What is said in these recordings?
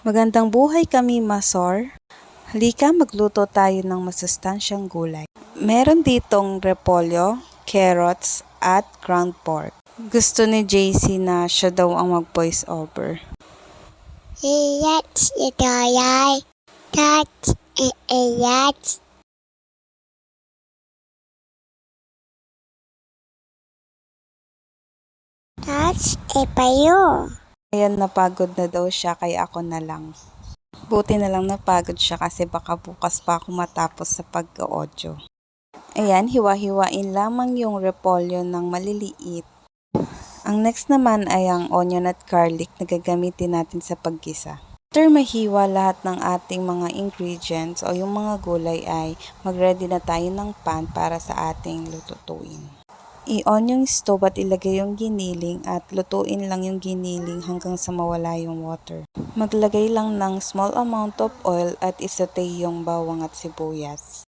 Magandang buhay kami, Masor. Halika magluto tayo ng masustansyang gulay. Meron ditong repolyo, carrots, at ground pork. Gusto ni JC na siya daw ang mag-voice over. Yes, ito ay. That's yes. That's ipayo. Ayan, napagod na daw siya kaya ako na lang. Buti na lang napagod siya kasi baka bukas pa ako matapos sa pag-audio. Ayan, hiwa-hiwain lamang yung repolyo ng maliliit. Ang next naman ay ang onion at garlic na gagamitin natin sa paggisa. After mahiwa lahat ng ating mga ingredients o yung mga gulay ay mag-ready na tayo ng pan para sa ating lutuin. I-on yung stove at ilagay yung giniling at lutuin lang yung giniling hanggang sa mawala yung water. Maglagay lang ng small amount of oil at isaute yung bawang at sibuyas.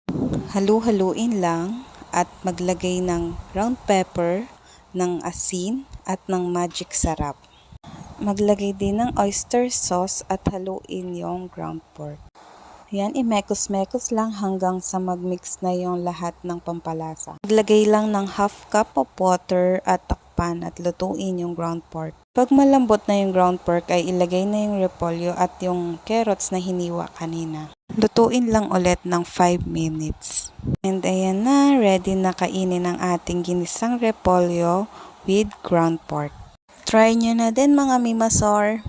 Halu-haluin lang at maglagay ng ground pepper, ng asin at ng magic sarap. Maglagay din ng oyster sauce at haluin yung ground pork. Yan, imekos-mekos lang hanggang sa mag-mix na yung lahat ng pampalasa. Maglagay lang ng half cup of water at takpan at lutuin yung ground pork. Pag malambot na yung ground pork ay ilagay na yung repolyo at yung carrots na hiniwa kanina. Lutuin lang ulit ng 5 minutes. And ayan na, ready na kainin ang ating ginisang repolyo with ground pork. Try nyo na din mga mimasor!